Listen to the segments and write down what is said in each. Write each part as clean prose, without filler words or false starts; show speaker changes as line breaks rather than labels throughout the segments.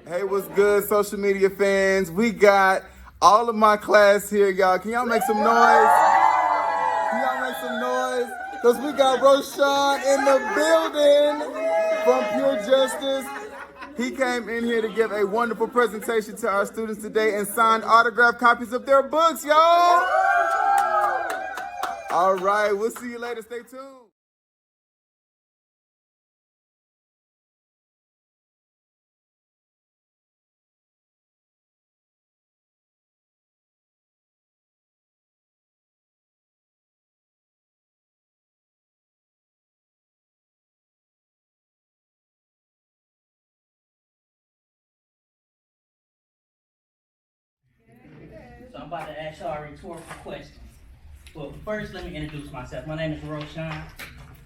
Hey, what's good, social media fans? We got all of my class here, y'all. Can y'all make some noise? Can y'all make some noise? Because we got Roshan in the building from Pure Justice. He came in here to give a wonderful presentation to our students today and signed autographed copies of their books, y'all. All right, we'll see you later. Stay tuned.
So I'm about to ask y'all a rhetorical question. Well, first let me introduce myself. My name is Roshan.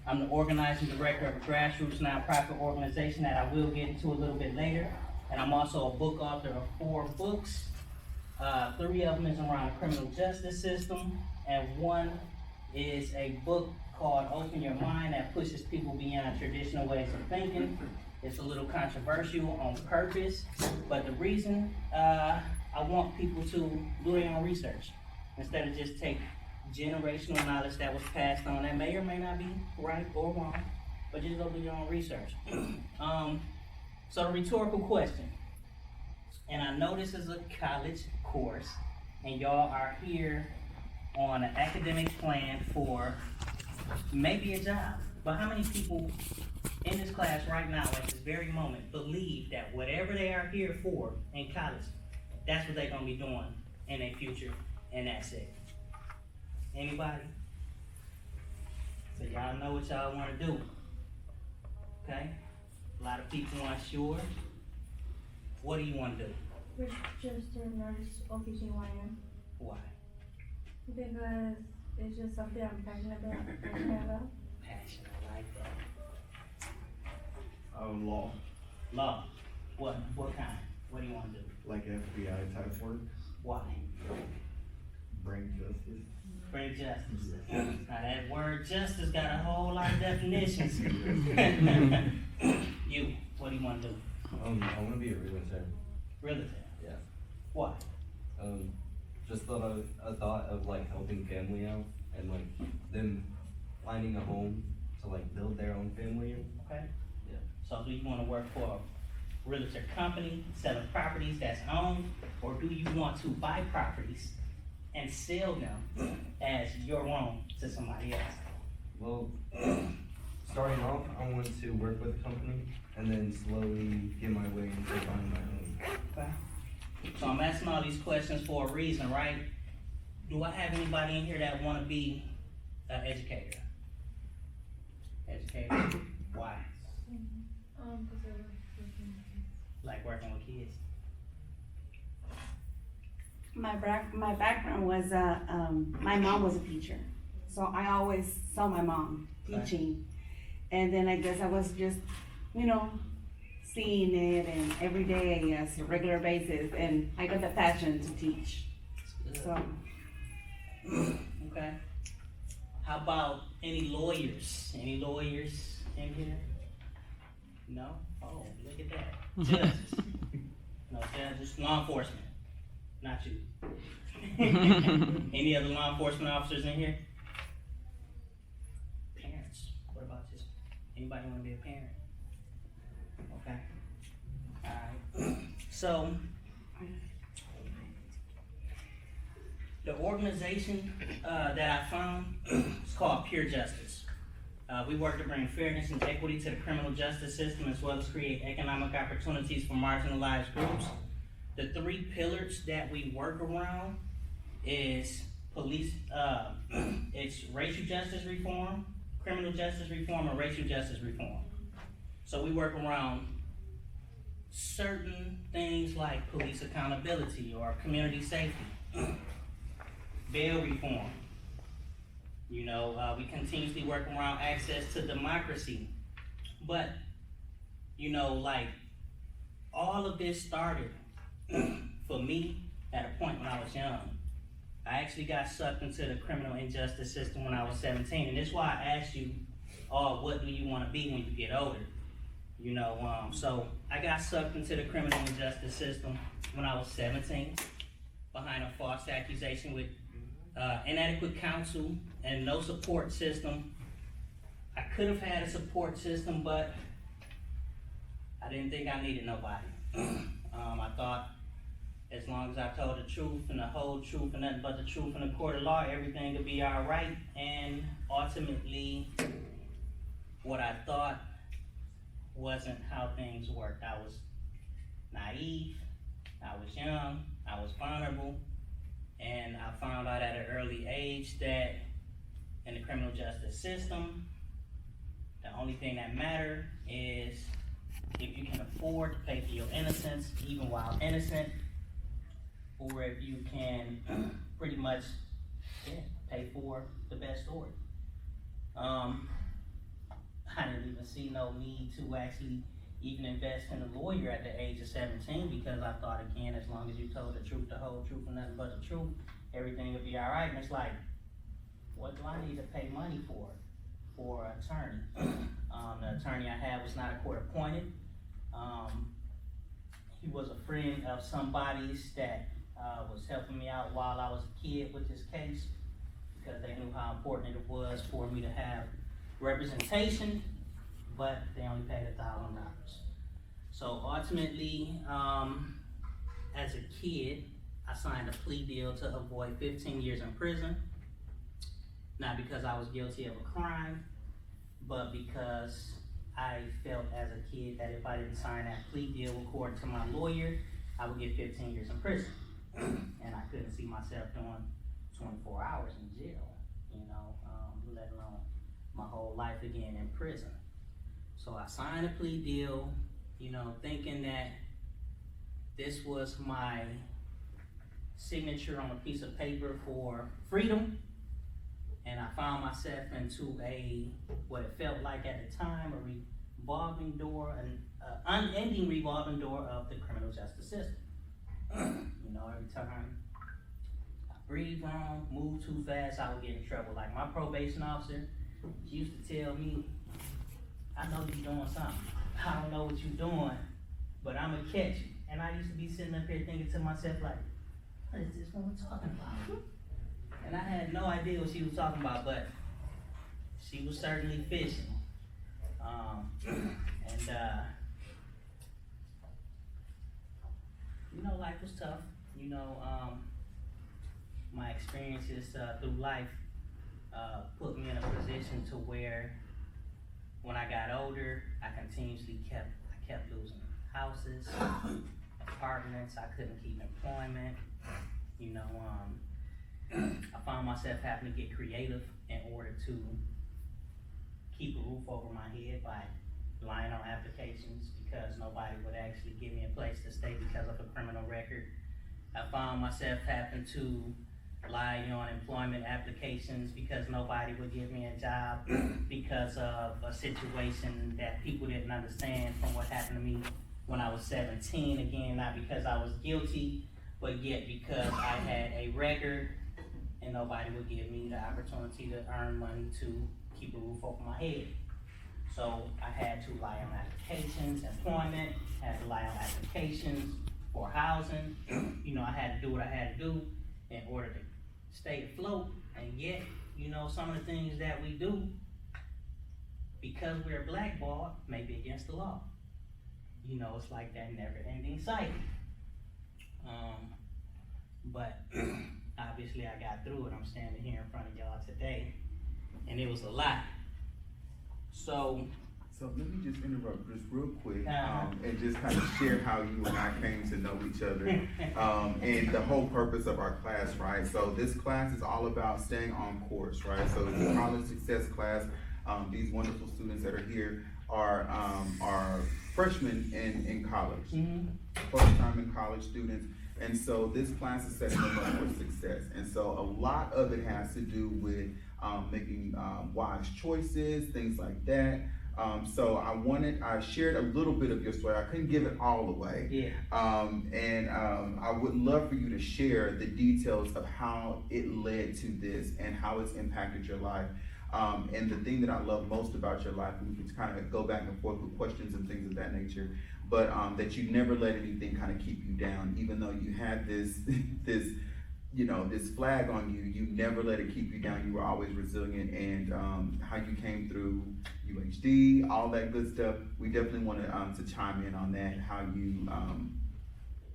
I'm the organizing director of a grassroots nonprofit organization that I will get into a little bit later. And I'm also a book author of 4 books. 3 of them is around the criminal justice system, and 1 is a book called Open Your Mind that pushes people beyond traditional ways of thinking. It's a little controversial on purpose, but the reason I want people to do their own research instead of just take generational knowledge that was passed on that may or may not be right or wrong, but just go do your own research. So the rhetorical question, and I know this is a college course, and y'all are here on an academic plan for maybe a job, but how many people in this class right now at this very moment believe that whatever they are here for in college, that's what they're gonna be doing in their future, and that's it? Anybody? So y'all know what y'all wanna do, okay? A lot of people aren't sure. What do you wanna do?
Register nurse official one.
Why?
Because it's just something I'm passionate about.
Passion, I like that.
Law,
Law, what kind? What do you wanna do?
like FBI type work,
Why?
bring justice.
Bring justice. Now that word justice got a whole lot of definitions. You, what do you wanna do?
I want to be a realtor.
Realtor.
Yeah.
Why?
Just a thought of like helping family out and like them finding a home to like build their own family.
Okay.
Yeah.
So do you wanna work for a realtor company, selling properties that's owned, or do you want to buy properties and sell them as your own to somebody else?
Well, starting off, I want to work with a company and then slowly get my way into buying my own.
Okay. So I'm asking all these questions for a reason, right? Do I have anybody in here that wanna be an educator? Educator, why? Like working with kids?
My background was, my mom was a teacher, so I always saw my mom teaching. And then I guess I was just, seeing it and every day as a regular basis, and I got the passion to teach, so.
Okay. How about any lawyers? Any lawyers in here? No? Oh, look at that. Judges. No, judges, law enforcement. Not you. Any other law enforcement officers in here? Parents. What about you? Anybody want to be a parent? Okay. Alright. So, the organization that I found is called Pure Justice. We work to bring fairness and equity to the criminal justice system, as well as create economic opportunities for marginalized groups. The 3 pillars that we work around is police, it's racial justice reform, criminal justice reform, and racial justice reform. So we work around certain things like police accountability or community safety, bail reform. We continuously work around access to democracy. But, all of this started for me at a point when I was young. I actually got sucked into the criminal injustice system when I was 17, and that's why I asked you, what do you want to be when you get older? So I got sucked into the criminal justice system when I was 17 behind a false accusation with inadequate counsel and no support system. I could have had a support system, but I didn't think I needed nobody. I thought as long as I told the truth and the whole truth and nothing but the truth in the court of law, everything would be all right. And ultimately, what I thought wasn't how things worked. I was naive, I was young, I was vulnerable, and I found out at an early age that in the criminal justice system, the only thing that matters is if you can afford to pay for your innocence, even while innocent, or if you can pretty much pay for the best story. I didn't even see no need to actually even invest in a lawyer at the age of 17 because I thought, again, as long as you told the truth, the whole truth, and nothing but the truth, everything would be all right. And it's like, what do I need to pay money for an attorney? The attorney I had was not a court appointed. He was a friend of somebody's that was helping me out while I was a kid with this case because they knew how important it was for me to have representation, but they only paid $1,000. So ultimately, as a kid, I signed a plea deal to avoid 15 years in prison, not because I was guilty of a crime, but because I felt as a kid that if I didn't sign that plea deal according to my lawyer, I would get 15 years in prison. And I couldn't see myself doing 24 hours in jail, let alone my whole life again in prison. So I signed a plea deal, thinking that this was my signature on a piece of paper for freedom. And I found myself into what it felt like at the time, a revolving door, an unending revolving door of the criminal justice system. Every time I breathe wrong, move too fast, I would get in trouble. Like my probation officer, she used to tell me, I know you're doing something. I don't know what you're doing, but I'm gonna catch you. And I used to be sitting up here thinking to myself like, what is this woman talking about? And I had no idea what she was talking about, but she was certainly fishing. Life was tough. My experiences through life put me in a position to where when I got older, I continuously kept losing houses, apartments. I couldn't keep employment. I found myself having to get creative in order to keep a roof over my head by lying on applications because nobody would actually give me a place to stay because of a criminal record. I found myself having to lie on employment applications because nobody would give me a job because of a situation that people didn't understand from what happened to me when I was 17. Again, not because I was guilty, but yet because I had a record and nobody would give me the opportunity to earn money to keep a roof over my head. So I had to lie on applications, employment, had to lie on applications for housing. I had to do what I had to do in order to stay afloat. And yet, some of the things that we do, because we're blackballed, may be against the law. It's like that never-ending cycle. But obviously I got through it. I'm standing here in front of y'all today, and it was a lot. So
let me just interrupt just real quick and just kind of share how you and I came to know each other and the whole purpose of our class, right? So this class is all about staying on course, right? So it's a college success class. These wonderful students that are here are freshmen in college, first time in college students. And so this class is setting them up for success. And so a lot of it has to do with making wise choices, things like that. So I shared a little bit of your story. I couldn't give it all away.
Yeah.
I would love for you to share the details of how it led to this and how it's impacted your life. And the thing that I love most about your life, and we can kind of go back and forth with questions and things of that nature, but that you never let anything kind of keep you down, even though you had this this flag on you. You never let it keep you down. You were always resilient, and how you came through UHD, all that good stuff. We definitely want to chime in on that. How you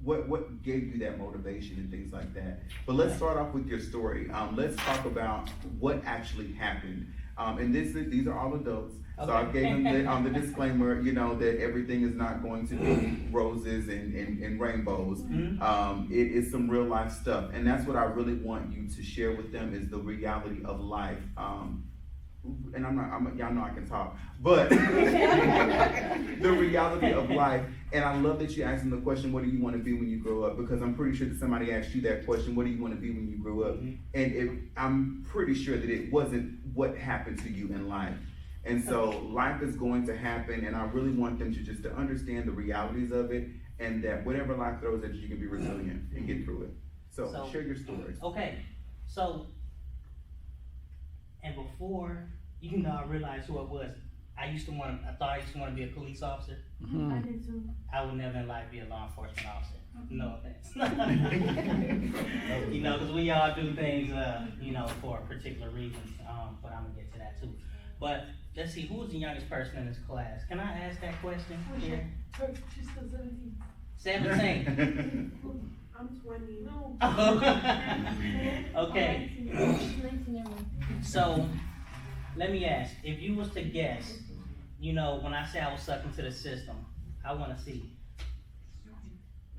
what gave you that motivation and things like that. But let's start off with your story. Let's talk about what actually happened. And these are all adults. So I gave them the disclaimer, that everything is not going to be roses and rainbows. It is some real life stuff. And that's what I really want you to share with them, is the reality of life. And y'all know I can talk, but the reality of life. And I love that you asked them the question, what do you want to be when you grow up? Because I'm pretty sure that somebody asked you that question, what do you want to be when you grow up? And I'm pretty sure that it wasn't what happened to you in life. And so life is going to happen, and I really want them to understand the realities of it, and that whatever life throws at you, you can be resilient and get through it. So share your story.
Okay, so, and before, I realized who I was, I thought I used to want to be a police officer.
I did too.
I would never in life be a law enforcement officer. No offense. Because we all do things, for particular reasons, but I'm gonna get to that too. But let's see, who's the youngest person in this class? Can I ask that question here?
She's still 17.
17.
I'm 20. No.
Okay,
She's 19.
so let me ask, if you was to guess, when I say I was sucked into the system, I wanna see,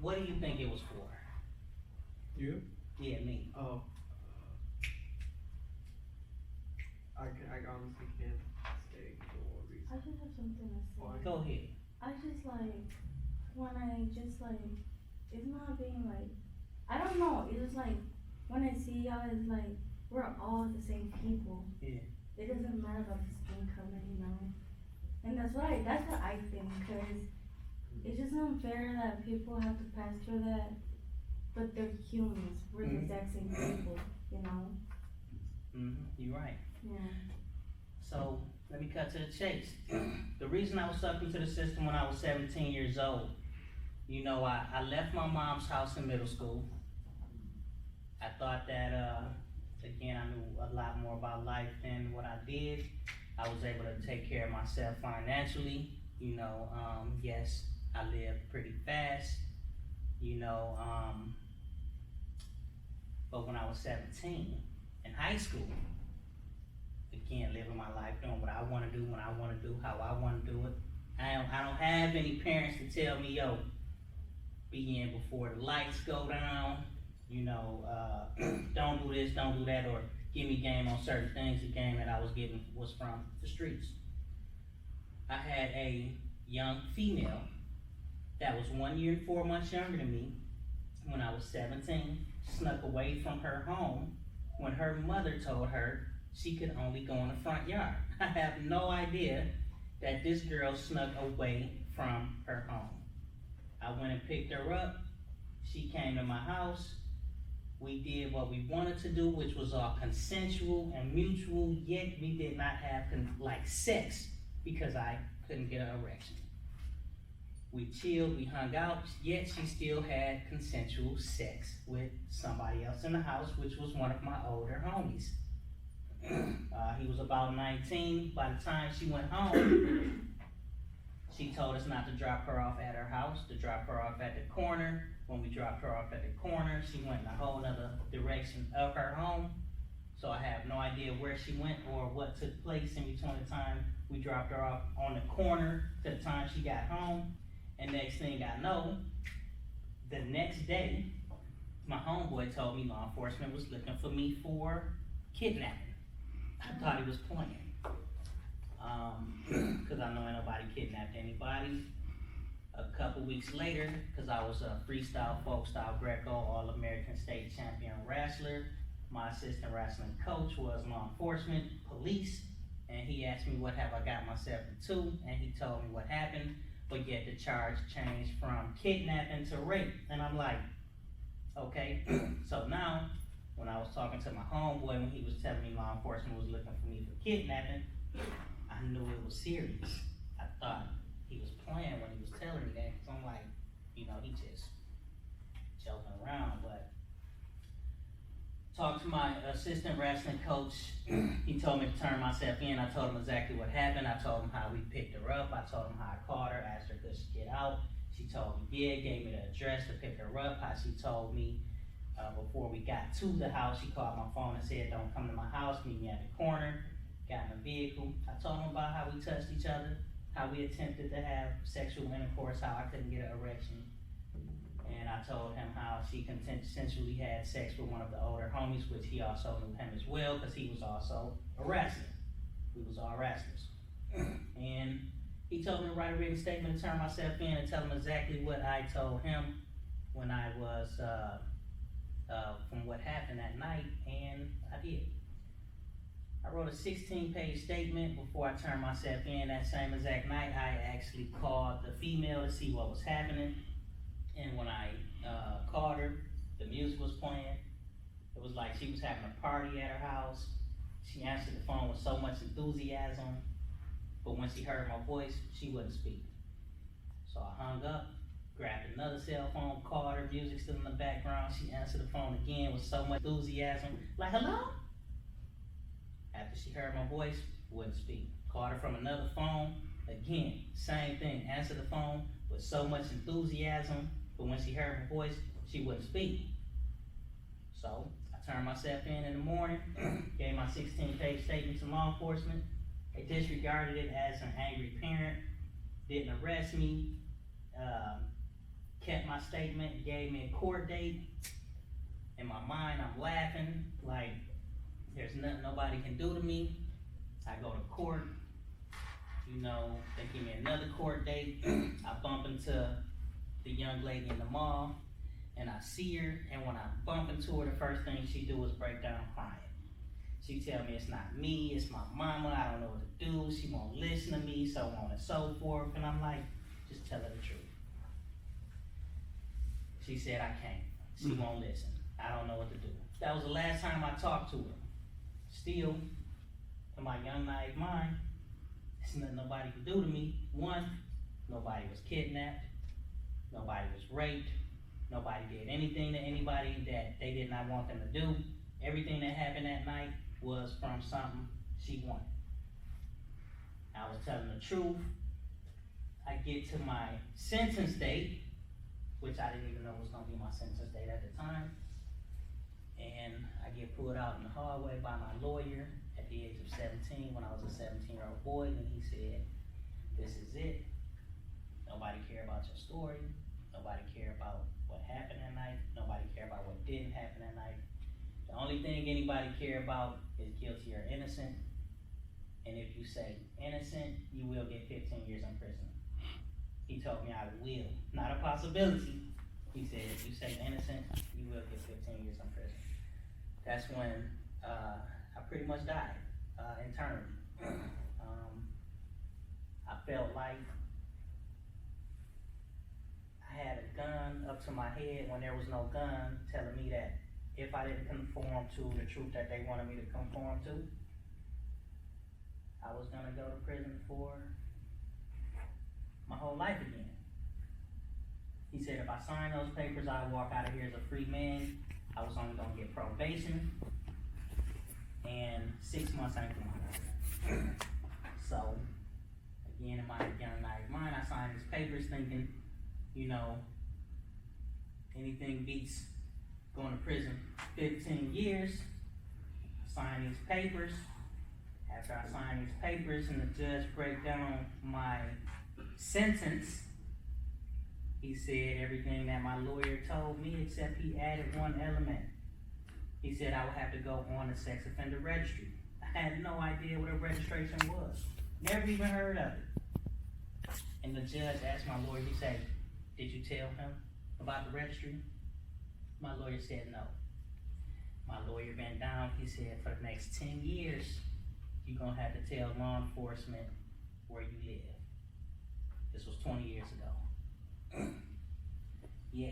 what do you think it was for?
You?
Yeah, me.
Oh. I honestly can't say for what reason.
I just have something to say.
Go ahead.
I just it's not being I don't know, it's just when I see y'all, it's we're all the same people.
Yeah.
It doesn't matter about the skin color, And that's what I think, cause it's just unfair that people have to pass through that, but they're humans, we're the exact same people,
You're right.
Yeah.
So, let me cut to the chase. The reason I was sucked into the system when I was 17 years old, I left my mom's house in middle school. I thought that, again, I knew a lot more about life than what I did. I was able to take care of myself financially. Yes, I lived pretty fast, but when I was 17 in high school, again, living my life, doing what I want to do, when I want to do, how I want to do it. I don't have any parents to tell me, yo, be in before the lights go down, don't do this, don't do that, or give me game on certain things. The game that I was getting was from the streets. I had a young female that was 1 year and 4 months younger than me when I was 17, snuck away from her home when her mother told her she could only go in the front yard. I have no idea that this girl snuck away from her home. I went and picked her up. She came to my house. We did what we wanted to do, which was all consensual and mutual, yet we did not have sex because I couldn't get an erection. We chilled, we hung out, yet she still had consensual sex with somebody else in the house, which was one of my older homies. He was about 19. By the time she went home, she told us not to drop her off at her house, to drop her off at the corner. When we dropped her off at the corner, she went in a whole other direction of her home. So I have no idea where she went or what took place in between the time we dropped her off on the corner to the time she got home. And next thing I know, the next day, my homeboy told me law enforcement was looking for me for kidnapping. I thought he was playing. Cause I know ain't nobody kidnapped anybody. A couple weeks later, cause I was a freestyle, folk style, Greco, All-American State Champion wrestler. My assistant wrestling coach was law enforcement, police, and he asked me what have I got myself into, and he told me what happened, but yet the charge changed from kidnapping to rape. And I'm like, okay. So now, when I was talking to my homeboy, when he was telling me law enforcement was looking for me for kidnapping, I knew it was serious. I thought he was playing when he was telling me that, cause I'm like, you know, he just joking around, but talked to my assistant wrestling coach. He told me to turn myself in. I told him exactly what happened. I told him how we picked her up. I told him how I caught her, asked her could she get out. She told me yeah, gave me the address to pick her up. How she told me before we got to the house, she called my phone and said, don't come to my house, meet me at the corner. Got in a vehicle. I told him about how we touched each other, how we attempted to have sexual intercourse, how I couldn't get an erection. And I told him how she consensually had sex with one of the older homies, which he also knew him as well, because he was also a wrestler. We was all wrestlers. And he told me to write a written statement and turn myself in and tell him exactly what I told him when I was, from what happened that night, and I did. I wrote a 16-page statement before I turned myself in. That same exact night, I actually called the female to see what was happening. And when I called her, the music was playing. It was like she was having a party at her house. She answered the phone with so much enthusiasm, but when she heard my voice, she wouldn't speak. So I hung up, grabbed another cell phone, called her, music still in the background. She answered the phone again with so much enthusiasm, like, hello? After she heard my voice, wouldn't speak. Called her from another phone, again, same thing, answered the phone with so much enthusiasm, but when she heard my voice, she wouldn't speak. So I turned myself in the morning, gave my 16-page statement to law enforcement. They disregarded it as an angry parent, didn't arrest me, kept my statement, gave me a court date. In my mind, I'm laughing, like there's nothing nobody can do to me. I go to court, you know, they give me another court date. I bump into the young lady in the mall, and I see her, and when I bump into her, the first thing she do is break down crying. She tell me it's not me, it's my mama, I don't know what to do, she won't listen to me, so on and so forth, and I'm like, just tell her the truth. She said I can't, she won't listen, I don't know what to do. That was the last time I talked to her. Still, in my young naive mind, there's nothing nobody can do to me. One, nobody was kidnapped, nobody was raped, nobody did anything to anybody that they did not want them to do. Everything that happened that night was from something she wanted. I was telling the truth. I get to my sentence date, which I didn't even know was gonna be my sentence date at the time. And I get pulled out in the hallway by my lawyer at the age of 17 when I was a 17-year-old boy, and he said, this is it. Nobody care about your story. Nobody care about what happened that night. Nobody care about what didn't happen that night. The only thing anybody care about is guilty or innocent. And if you say innocent, you will get 15 years in prison. He told me I will, not a possibility. He said, if you say innocent, you will get 15 years in prison. That's when I pretty much died internally. I felt like I had a gun up to my head when there was no gun, telling me that if I didn't conform to the truth that they wanted me to conform to, I was gonna go to prison for my whole life again. He said if I signed those papers, I'd walk out of here as a free man. I was only gonna get probation and 6 months ain't going. So, again, in my young naive mind, I signed these papers thinking, you know, anything beats going to prison 15 years. I signed these papers. After I signed these papers and the judge break down my sentence, he said everything that my lawyer told me, except he added one element. He said I would have to go on the sex offender registry. I had no idea what a registration was. Never even heard of it. And the judge asked my lawyer, he said, did you tell him about the registry? My lawyer said no. My lawyer bent down, he said for the next 10 years, you're gonna have to tell law enforcement where you live. This was 20 years ago. Yeah.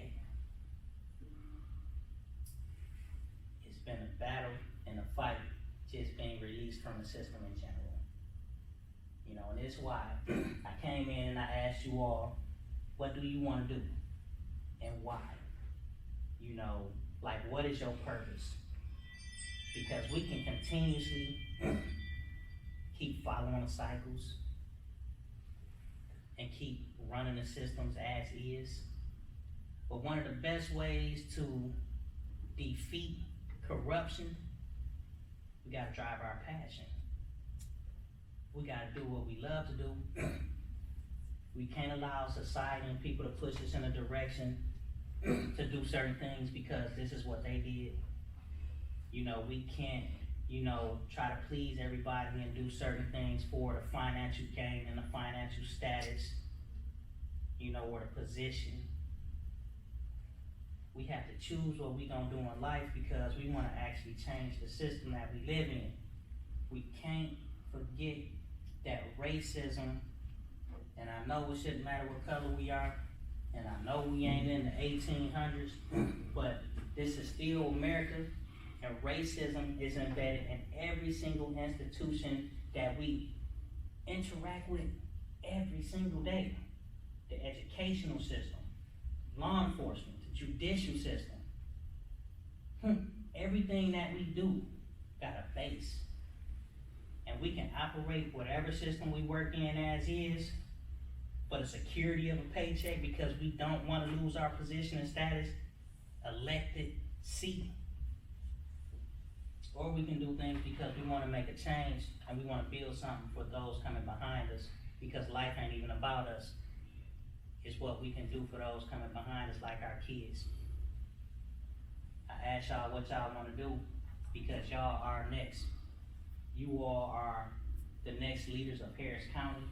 It's been a battle and a fight just being released from the system in general. You know, and it's why I came in and I asked you all, what do you want to do? And why? You know, like, what is your purpose? Because we can continuously keep following the cycles and keep running the systems as is. But one of the best ways to defeat corruption, we gotta drive our passion. We gotta do what we love to do. We can't allow society and people to push us in a direction to do certain things because this is what they did. You know, we can't, you know, try to please everybody and do certain things for the financial gain and the financial status, you know, or the position. We have to choose what we gonna do in life because we wanna actually change the system that we live in. We can't forget that racism, and I know it shouldn't matter what color we are, and I know we ain't in the 1800s, but this is still America, and racism is embedded in every single institution that we interact with every single day. The educational system, law enforcement, the judicial system. Everything that we do got a base. And we can operate whatever system we work in as is for the security of a paycheck because we don't want to lose our position and status, elected seat. Or we can do things because we want to make a change and we want to build something for those coming behind us because life ain't even about us. It's what we can do for those coming behind us, like our kids. I ask y'all what y'all want to do because y'all are next. You all are the next leaders of Harris County.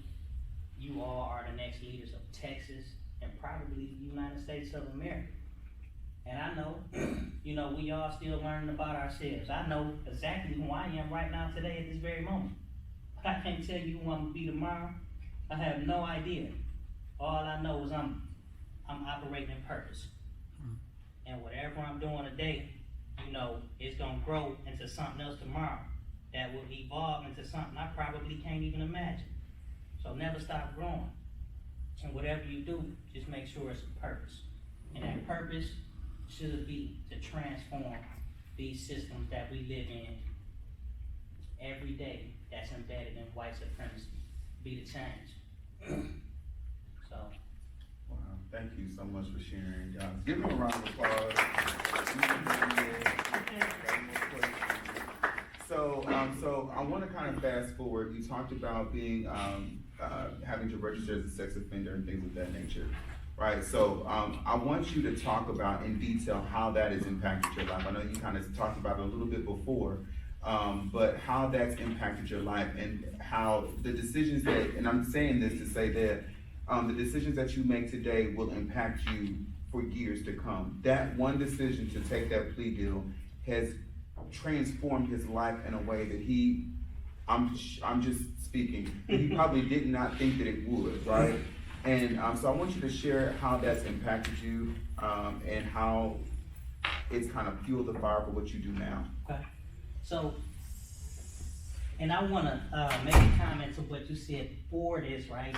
You all are the next leaders of Texas and probably the United States of America. And I know, you know, we all still learning about ourselves. I know exactly who I am right now today at this very moment. But I can't tell you who I'm gonna be tomorrow. I have no idea. All I know is I'm operating in purpose. And whatever I'm doing today, you know, it's gonna grow into something else tomorrow that will evolve into something I probably can't even imagine. So never stop growing. And whatever you do, just make sure it's a purpose. And that purpose should be to transform these systems that we live in every day that's embedded in white supremacy. Be the change. So.
Wow, thank you so much for sharing, guys. Give me a round of applause. So I want to kind of fast forward. You talked about being having to register as a sex offender and things of that nature, right? So I want you to talk about in detail how that has impacted your life. I know you kind of talked about it a little bit before, but how that's impacted your life and how the decisions that, and I'm saying this to say that the decisions that you make today will impact you for years to come. That one decision to take that plea deal has transformed his life in a way that I'm just speaking, that he probably did not think that it would, right? And so I want you to share how that's impacted you and how it's kind of fueled the fire for what you do now.
Okay. So, and I want to make a comment to what you said before this, right?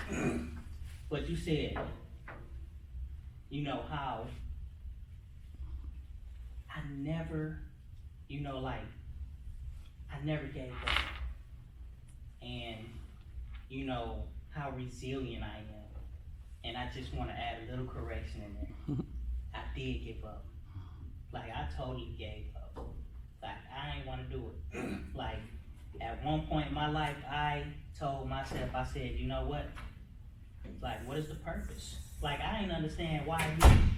What you said, you know, how I never, you know, like, I never gave up. And, you know, how resilient I am. And I just want to add a little correction in there. I did give up. Like, I totally gave up. Like, I ain't want to do it. Like, at one point in my life, I told myself, I said, you know what? Like, what is the purpose? Like, I didn't understand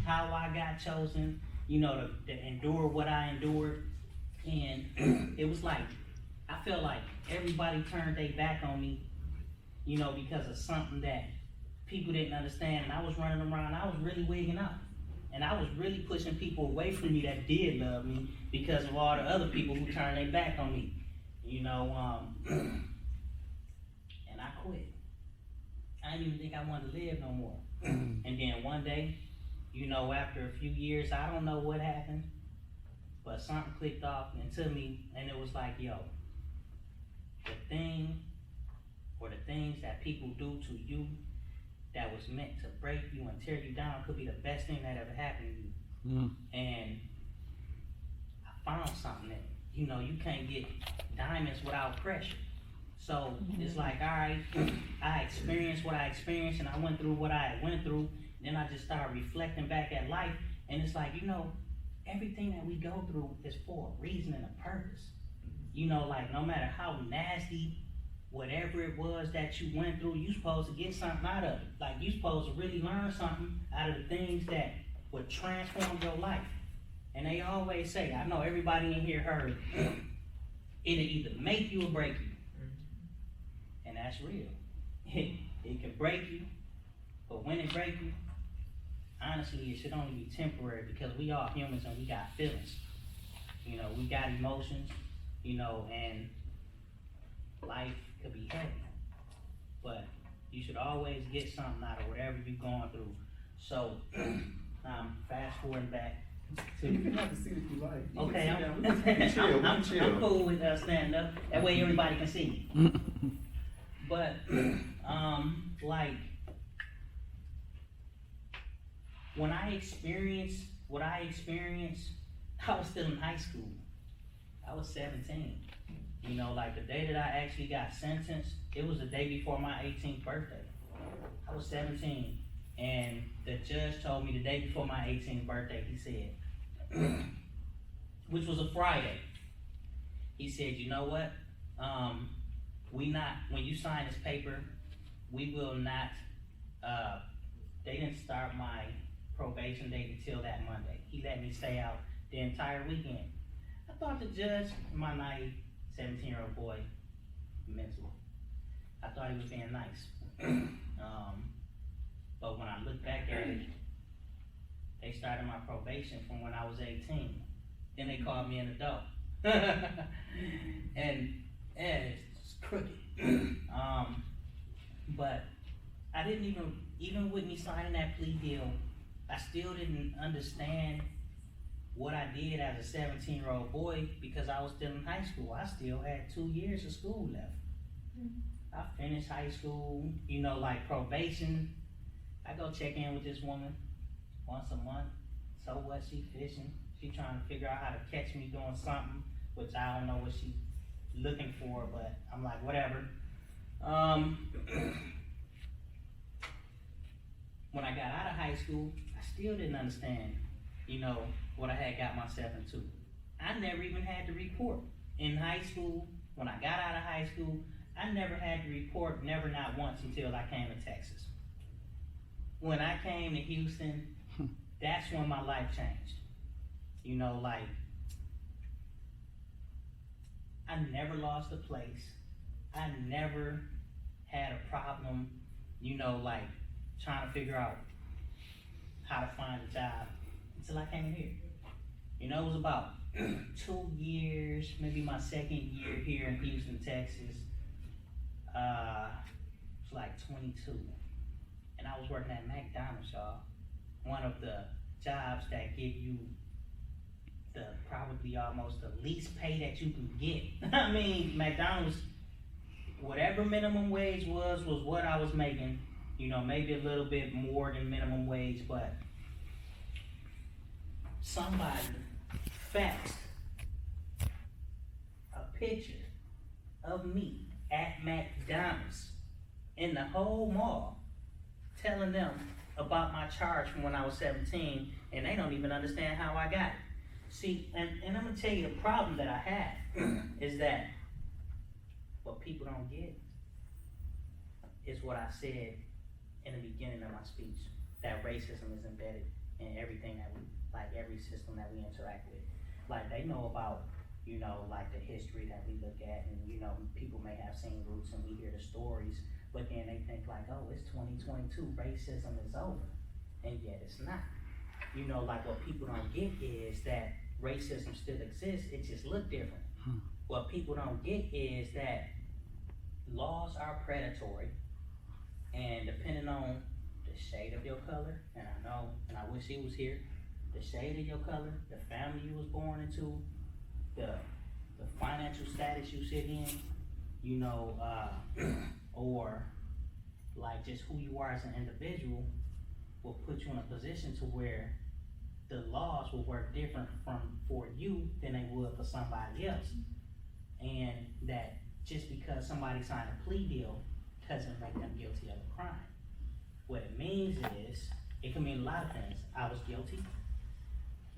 how I got chosen, you know, to endure what I endured. And it was like, I felt like everybody turned their back on me, you know, because of something that people didn't understand. And I was running around, I was really wigging out. And I was really pushing people away from me that did love me because of all the other people who turned their back on me, you know, and I quit. I didn't even think I wanted to live no more. And then one day, you know, after a few years, I don't know what happened, but something clicked off into me, and it was like, yo, the thing or the things that people do to you that was meant to break you and tear you down could be the best thing that ever happened to you. And I found something that, you know, you can't get diamonds without pressure. So it's like, all right, I experienced what I experienced and I went through what I went through. Then I just started reflecting back at life, and it's like, you know, everything that we go through is for a reason and a purpose. You know, like no matter how nasty, whatever it was that you went through, you supposed to get something out of it. Like you supposed to really learn something out of the things that would transform your life. And they always say, I know everybody in here heard, it'll either make you or break you. And that's real. It can break you, but when it breaks you, honestly, it should only be temporary because we are humans and we got feelings. You know, we got emotions, you know, and life could be heavy. But you should always get something out of whatever you're going through. So, fast forwarding back to.
You can have a seat if you like. You
Okay,
can sit down.
I'm
chill.
cool with standing up. That way everybody can see me. But, like, when I experienced what I experienced, I was still in high school. I was 17. You know, like the day that I actually got sentenced, it was the day before my 18th birthday. I was 17, and the judge told me the day before my 18th birthday, he said, which was a Friday, he said, you know what, when you sign this paper, we will not, they didn't start my probation date until that Monday. He let me stay out the entire weekend. I thought the judge, my naive 17-year-old boy, mental, I thought he was being nice. But when I look back at it, they started my probation from when I was 18. Then they called me an adult. and it's crooked. But I didn't even with me signing that plea deal, I still didn't understand what I did as a 17-year-old boy because I was still in high school. I still had 2 years of school left. I finished high school, you know, like probation. I go check in with this woman once a month. So what, she fishing. She trying to figure out how to catch me doing something, which I don't know what she looking for, but I'm like, whatever. When I got out of high school, I still didn't understand, you know, what I had got myself into. I never even had to report. In high school, when I got out of high school, I never had to report, never, not once, until I came to Texas. When I came to Houston, that's when my life changed. You know, like, I never lost a place. I never had a problem, you know, like, trying to figure out how to find a job until I came here. You know, it was about 2 years, maybe my second year here in Houston, Texas. It's like 22. And I was working at McDonald's, y'all. One of the jobs that give you the probably almost the least pay that you can get. I mean, McDonald's, whatever minimum wage was what I was making. You know, maybe a little bit more than minimum wage, but somebody faxed a picture of me at McDonald's in the whole mall, telling them about my charge from when I was 17, and they don't even understand how I got it. See, and I'm gonna tell you the problem that I have is that what people don't get is what I said in the beginning of my speech, that racism is embedded in everything that we, like every system that we interact with. Like they know about, you know, like the history that we look at, and you know, people may have seen Roots and we hear the stories, but then they think like, oh, it's 2022, racism is over, and yet it's not. You know, like what people don't get is that racism still exists, it just look different. What people don't get is that laws are predatory, and depending on the shade of your color, and I know, and I wish he was here, the shade of your color, the family you was born into, the financial status you sit in, you know, or like just who you are as an individual will put you in a position to where the laws will work different for you than they would for somebody else. And that just because somebody signed a plea deal doesn't make them guilty of a crime. What it means is, it can mean a lot of things. I was guilty.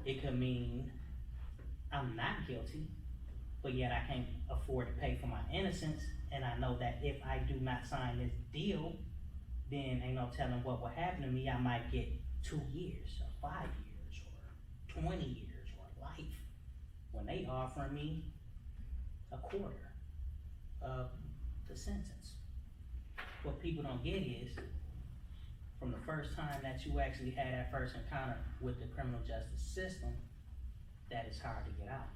It could mean I'm not guilty, but yet I can't afford to pay for my innocence, and I know that if I do not sign this deal, then ain't no telling what will happen to me. I might get 2 years, or 5 years, or 20 years, or life, when they offering me a quarter of the sentence. What people don't get is, from the first time that you actually had that first encounter with the criminal justice system, that it's hard to get out.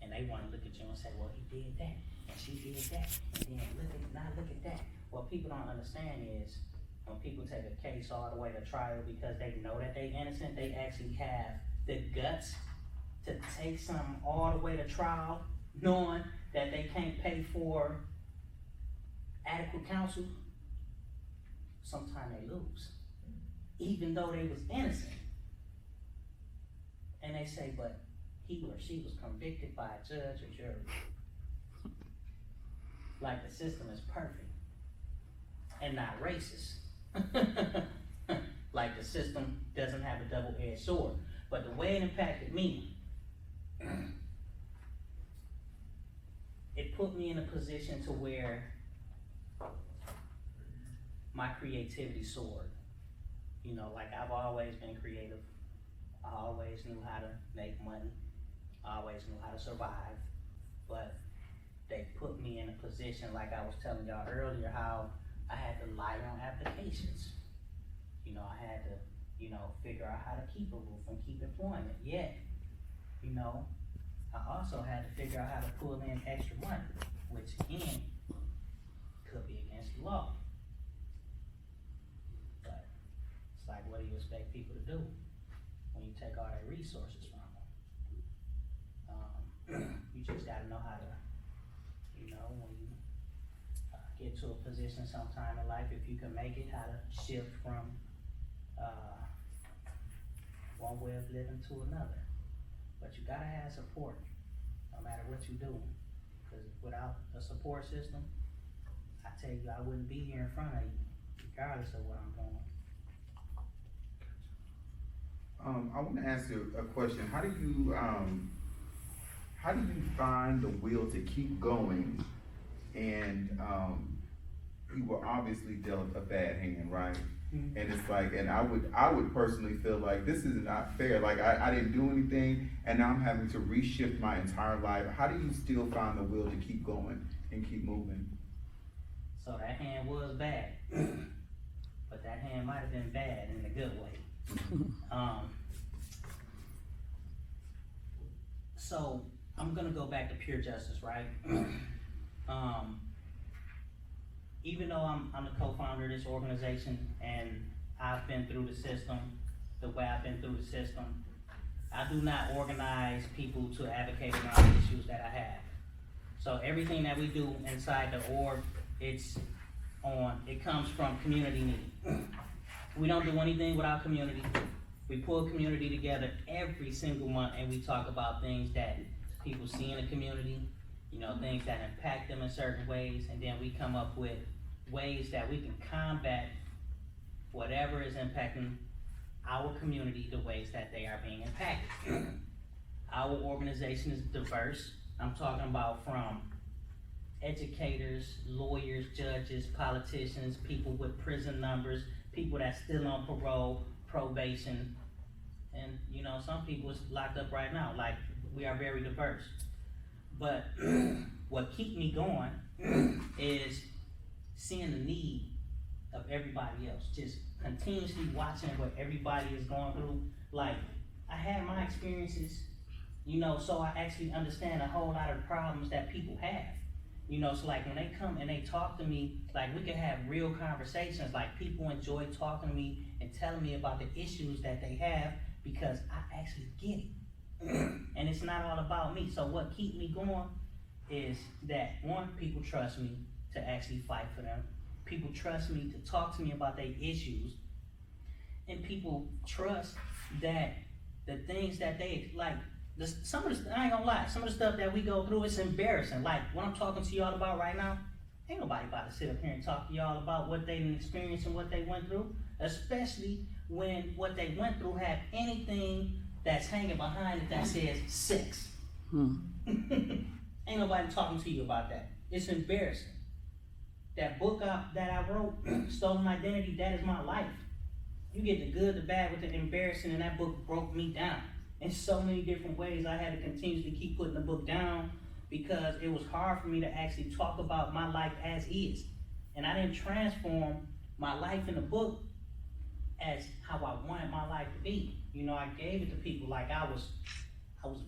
And they wanna look at you and say, well, he did that, and she did that, and then look at that. What people don't understand is, when people take a case all the way to trial because they know that they innocent, they actually have the guts to take something all the way to trial, knowing that they can't pay for adequate counsel. Sometimes they lose, even though they was innocent. And they say, but he or she was convicted by a judge or jury. Like the system is perfect and not racist. Like the system doesn't have a double-edged sword. But the way it impacted me, it put me in a position to where my creativity soared. You know, like I've always been creative. I always knew how to make money. I always knew how to survive. But they put me in a position, like I was telling y'all earlier, how I had to lie on applications. You know, I had to, you know, figure out how to keep a roof and keep employment. Yet, you know, I also had to figure out how to pull in extra money, which again, could be against the law. But it's like, what do you expect people to do when you take all their resources from them? You just gotta know how to, you know, when you get to a position sometime in life, if you can make it, how to shift from one way of living to another. But you gotta have support, no matter what you do. Because without a support system, I tell you, I wouldn't be here in front of you, regardless of what I'm doing.
I want to ask you a question. How do you find the will to keep going? And you were obviously dealt a bad hand, right? Mm-hmm. And it's like, and I would personally feel like this is not fair. Like I didn't do anything, and now I'm having to reshift my entire life. How do you still find the will to keep going and keep moving?
So that hand was bad, but that hand might have been bad in a good way. So I'm gonna go back to pure justice, right? Even though I'm the co-founder of this organization and I've been through the system, the way I've been through the system, I do not organize people to advocate around the issues that I have. So everything that we do inside the org, it comes from community need. We don't do anything without community. We pull community together every single month and we talk about things that people see in the community, you know, things that impact them in certain ways, and then we come up with ways that we can combat whatever is impacting our community, the ways that they are being impacted. Our organization is diverse. I'm talking about from educators, lawyers, judges, politicians, people with prison numbers, people that's still on parole, probation, and you know, some people is locked up right now. Like, we are very diverse. But what keeps me going is seeing the need of everybody else, just continuously watching what everybody is going through. Like, I had my experiences, you know, so I actually understand a whole lot of the problems that people have. You know, so like when they come and they talk to me, like we can have real conversations, like people enjoy talking to me and telling me about the issues that they have because I actually get it. And it's not all about me. So what keeps me going is that, one, people trust me. to actually fight for them. People trust me to talk to me about their issues. And people trust that the things that they, like, some of the, I ain't gonna lie, some of the stuff that we go through, it's embarrassing. Like, what I'm talking to y'all about right now, ain't nobody about to sit up here and talk to y'all about what they experienced and what they went through, especially when what they went through had anything that's hanging behind it that says sex. Ain't nobody talking to you about that. It's embarrassing. That book that I wrote, Stolen Identity, that is my life. You get the good, the bad, with the embarrassing, and that book broke me down in so many different ways. I had to continuously keep putting the book down because it was hard for me to actually talk about my life as is. And I didn't transform my life in the book as how I wanted my life to be. You know, I gave it to people like I was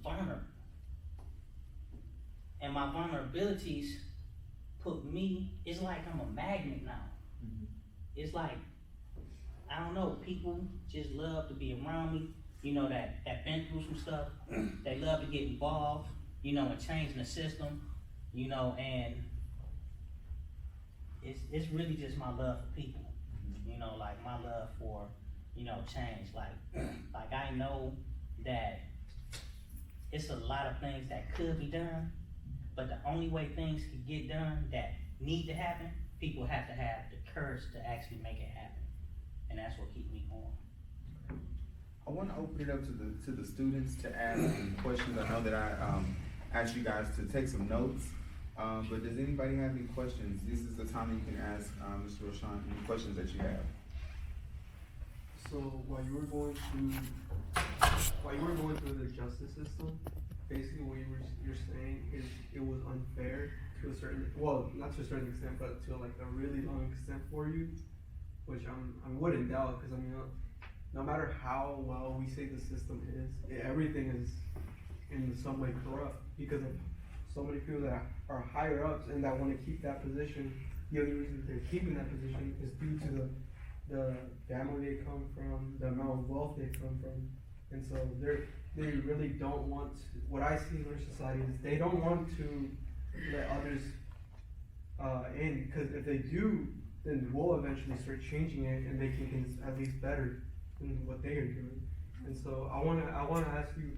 vulnerable. And my vulnerabilities put me, it's like I'm a magnet now. It's like, I don't know, people just love to be around me, you know, that been through some stuff. They love to get involved, you know, in changing the system, you know, and it's really just my love for people, you know, like my love for, you know, change. Like I know that it's a lot of things that could be done, but the only way things can get done that need to happen, people have to have the courage to actually make it happen. And that's what keeps me going.
I want to open it up to the students to ask some questions. I know that I asked you guys to take some notes, but does anybody have any questions? This is the time you can ask Mr. Roshan any questions that you have.
So while you were going through the justice system, basically what you're saying is it was unfair to a certain, well, not to a certain extent, but to like a really long extent for you, which I wouldn't doubt, because I mean, no matter how well we say the system is, everything is in some way corrupt because of so many people that are higher ups and that want to keep that position. The only reason they're keeping that position is due to the family they come from, the amount of wealth they come from, and so they really don't want to, what I see in our society is they don't want to let others in, because if they do, then we'll eventually start changing it and making things at least better than what they are doing. And so I wanna ask you,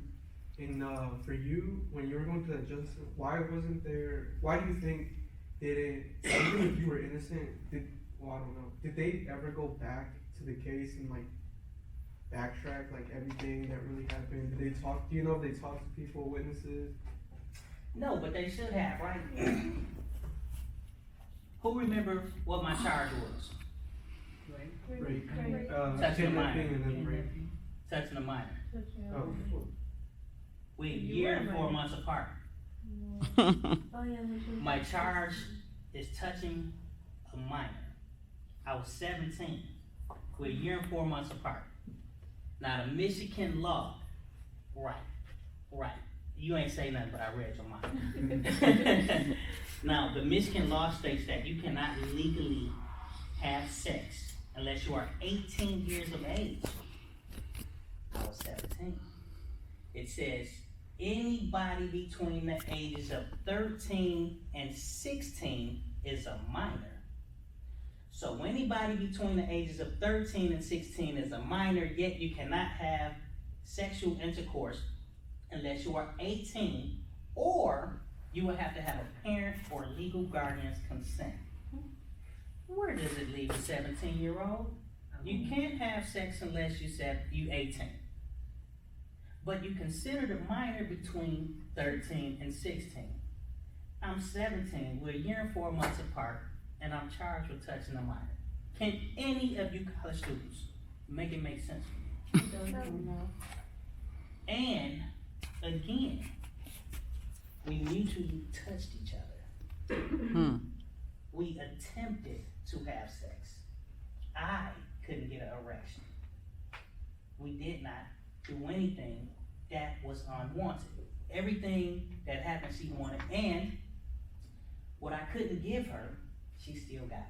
for you, when you were going through that justice, why do you think even if you were innocent, I don't know, did they ever go back to the case and like backtrack like everything that really happened? Did they talk, do you know if they talked to people, witnesses?
No, but they should have, right? Who remember what my charge was?
Rape.
Touching a minor.
Kidnapping and then rape.
Touching a minor.
Oh.
We're a year and 4 months apart.
Oh yeah,
My charge is touching a minor. I was 17. We're a year and 4 months apart. Now the Michigan law, right. You ain't say nothing, but I read your mind. Now the Michigan law states that you cannot legally have sex unless you are 18 years of age. I was 17. It says anybody between the ages of 13 and 16 is a minor. So anybody between the ages of 13 and 16 is a minor, yet you cannot have sexual intercourse unless you are 18, or you will have to have a parent or legal guardian's consent. Where does it leave a 17-year-old? You can't have sex unless you 18. But you consider the minor between 13 and 16. I'm 17, we're a year and 4 months apart, and I'm charged with touching a minor. Can any of you college students make it make sense for you? And again, we mutually touched each other. We attempted to have sex. I couldn't get an erection. We did not do anything that was unwanted. Everything that happened she wanted, and what I couldn't give her, she still got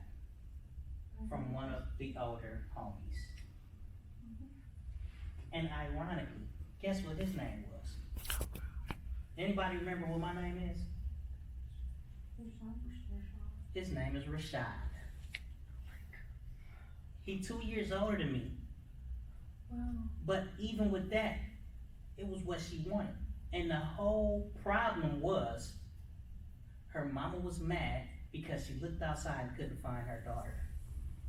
from one of the older homies. And ironically, guess what his name was? Anybody remember what my name is? His name is Rashad. He 2 years older than me.
Wow.
But even with that, it was what she wanted. And the whole problem was her mama was mad because she looked outside and couldn't find her daughter.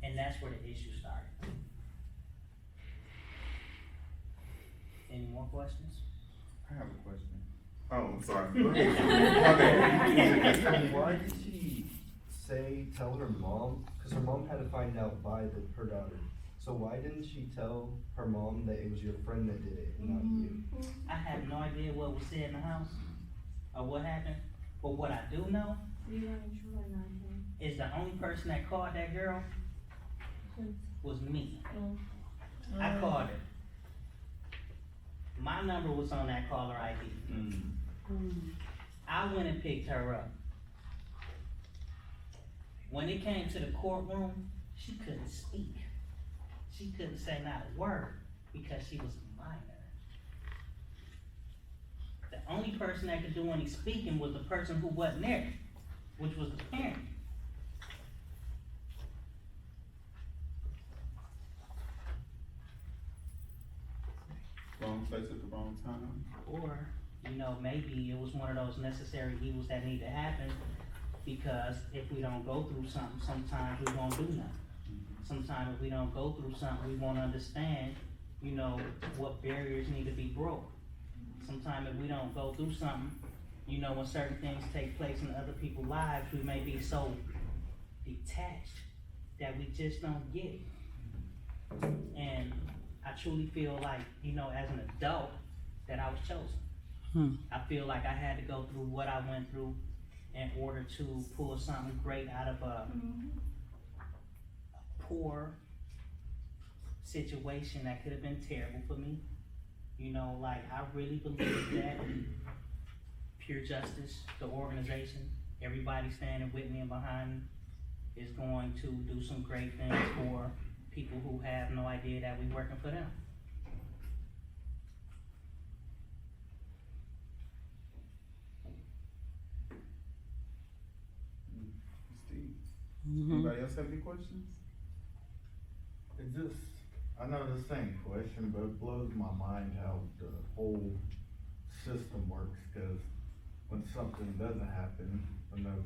And that's where the issue started. Any more questions?
I have a question. Oh, I'm sorry. Okay.
Why did she tell her mom? Because her mom had to find out by her daughter. So why didn't she tell her mom that it was your friend that did it, and not you?
I have no idea what was said in the house or what happened. But what I do know
You got in trouble or not him?
is the only person that called that girl was me. I called her. My number was on that caller ID. I went and picked her up. When it came to the courtroom, she couldn't speak. She couldn't say not a word because she was a minor. The only person that could do any speaking was the person who wasn't there, which was the parent.
Wrong place at the wrong time.
Or, maybe it was one of those necessary evils that need to happen, because if we don't go through something, sometimes we won't do nothing. Sometimes if we don't go through something, we won't understand, what barriers need to be broke. Sometimes if we don't go through something, when certain things take place in other people's lives, we may be so detached that we just don't get it. And I truly feel like, as an adult, that I was chosen. I feel like I had to go through what I went through in order to pull something great out of a poor situation that could have been terrible for me. I really believe that Pure Justice, the organization, everybody standing with me and behind me, is going to do some great things for people who have no idea that we're working for them.
Steve. Anybody else have any questions?
I know the same question, but it blows my mind how the whole system works, cause when something doesn't happen, when the,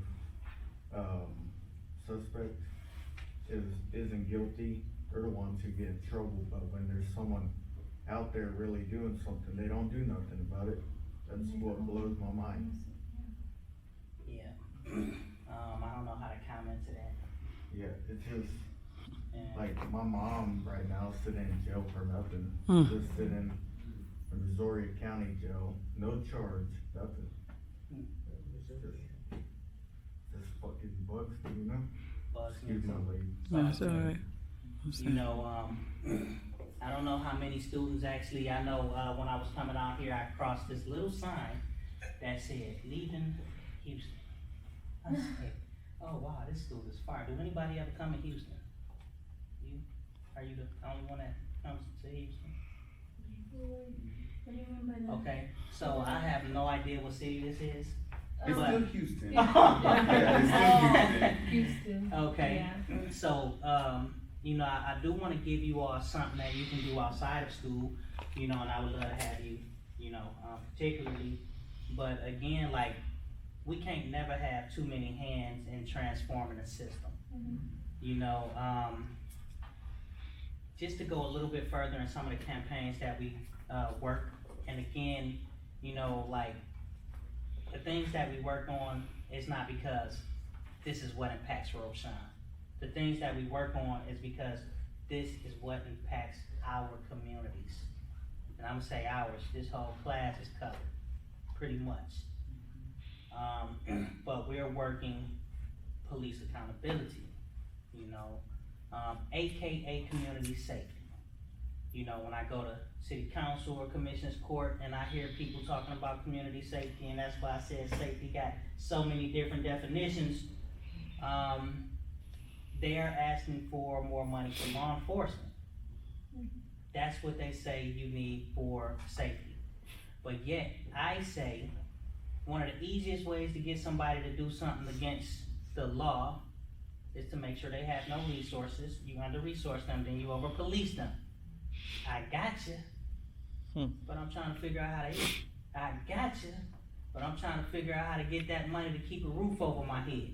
suspect isn't guilty, they're the ones who get in trouble, but when there's someone out there really doing something, they don't do nothing about it. That's what blows my mind.
Yeah. I don't know how to comment to that.
Yeah, it's just,
And
like, my mom right now is sitting in jail for nothing. Just sitting in the Missouri County Jail, no charge, nothing. Just fucking bugs me,
bugs me
Excuse my
too.
lady.
That's all right.
I don't know how many students actually, I know, when I was coming out here, I crossed this little sign that said, leaving Houston. I said, oh wow, this school is far. Do anybody ever come to Houston? You? Are you the only one that comes to Houston?
What do you mean by that?
Okay, so I have no idea what city this is.
It's
But-
still Houston. Yeah, it's still Houston.
Houston.
Okay,
Yeah.
so, I do wanna give you all something that you can do outside of school, and I would love to have you, particularly. But again, like, we can't never have too many hands in transforming the system. Just to go a little bit further in some of the campaigns that we, work, and again, like, the things that we work on is not because this is what impacts Roshan. The things that we work on is because this is what impacts our communities. And I'm gonna say ours, this whole class is covered, pretty much. But we're working police accountability, AKA community safety. When I go to city council or commissioners court and I hear people talking about community safety, and that's why I said safety got so many different definitions, they are asking for more money from law enforcement. That's what they say you need for safety. But yet, I say, one of the easiest ways to get somebody to do something against the law is to make sure they have no resources. You under-resource them, then you over-police them. I got you, but I'm trying to figure out how to eat. I got you, but I'm trying to figure out how to get that money to keep a roof over my head.